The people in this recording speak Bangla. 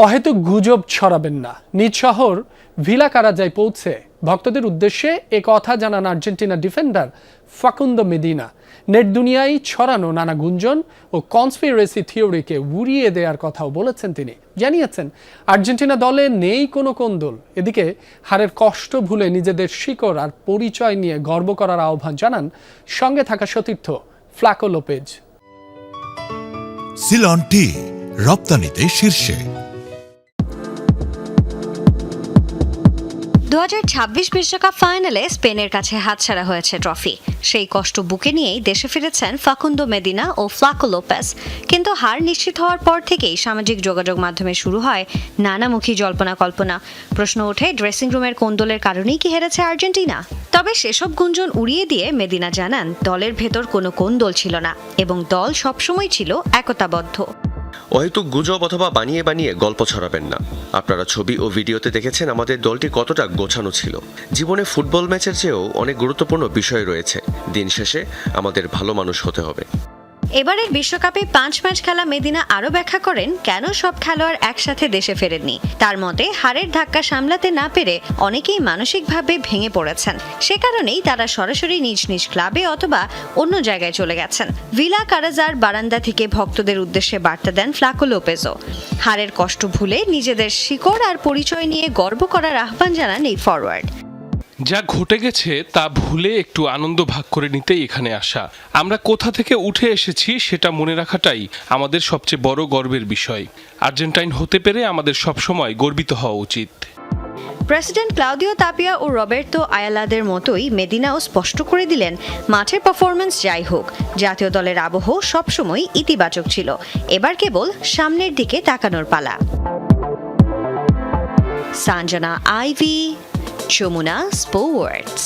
অহেতুক গুজব ছড়াবেন না। নিজ শহর ভিলা কারাজায় পৌঁছে ভক্তদের উদ্দেশ্যে এ কথা জানান Argentina defender Facundo Medina. Net দুনিয়ায় ছড়ানো নানা গুঞ্জন ও কনস্পিরেসি থিওরিকে উড়িয়ে দেওয়ার কথাও বলেছেন তিনি। জানিয়েছেন আর্জেন্টিনা দলে নেই কোনো কোন্দল। এদিকে হারের কষ্ট ভুলে নিজেদের শিকড় আর পরিচয় নিয়ে গর্ব করার আহ্বান জানান সঙ্গে থাকা সতীর্থ ফ্লাকো লোপেজ। সিলন টি রপ্তানিতে শীর্ষে। 2026 বিশ্বকাপ ফাইনালে স্পেনের কাছে হাতছাড়া হয়েছে ট্রফি। সেই কষ্ট বুকে নিয়েই দেশে ফিরেছেন ফাকুন্দো মেদিনা ও ফ্লাকো লোপেজ। কিন্তু হার নিশ্চিত হওয়ার পর থেকেই সামাজিক যোগাযোগ মাধ্যমে শুরু হয় নানামুখী জল্পনা কল্পনা। প্রশ্ন ওঠে, ড্রেসিং রুমের কোন্দলের কারণেই কি হেরেছে আর্জেন্টিনা? তবে সেসব গুঞ্জন উড়িয়ে দিয়ে মেদিনা জানান দলের ভেতর কোনো কোন্দল ছিল না এবং দল সবসময় ছিল একতাবদ্ধ। অহেতুক গুজব অথবা বানিয়ে বানিয়ে গল্প ছড়াবেন না। আপনারা ছবি ও ভিডিওতে দেখেছেন আমাদের দলটি কতটা গোছানো ছিল। জীবনে ফুটবল ম্যাচের চেয়েও অনেক গুরুত্বপূর্ণ বিষয় রয়েছে। দিন শেষে আমাদের ভালো মানুষ হতে হবে। এবারের বিশ্বকাপে 5 ম্যাচ খেলা মেদিনা আরও ব্যাখ্যা করেন কেন সব খেলোয়াড় একসাথে দেশে ফেরেননি। তার মতে, হারের ধাক্কা সামলাতে না পেরে অনেকেই মানসিকভাবে ভেঙে পড়েছেন। সে কারণেই তারা সরাসরি নিজ নিজ ক্লাবে অথবা অন্য জায়গায় চলে গেছেন। ভিলা কারাজার বারান্দা থেকে ভক্তদের উদ্দেশ্যে বার্তা দেন ফ্লাকো লোপেজও। হারের কষ্ট ভুলে নিজেদের শিকড় আর পরিচয় নিয়ে গর্ব করার আহ্বান জানান এই ফরওয়ার্ড। যা ঘটে গেছে তা ভুলে একটু আনন্দ ভাগ করে নিতেই এখানে আসা। আমরা কোথা থেকে উঠে এসেছি সেটা মনে রাখাটাই আমাদের সবচেয়ে বড় গর্বের বিষয়। আর্জেন্টাইন হতে পেরে আমাদের সবসময় গর্বিত হওয়া উচিত। প্রেসিডেন্ট ক্লাউদিও তাপিয়া ও রবের্তো আয়ালাদের মতোই মেদিনাও স্পষ্ট করে দিলেন, মাঠের পারফরমেন্স যাই হোক, জাতীয় দলের আবহ সবসময় ইতিবাচক ছিল। এবার কেবল সামনের দিকে তাকানোর পালা। সাঞ্জনা আইভি, যমুনা স্পোর্টস।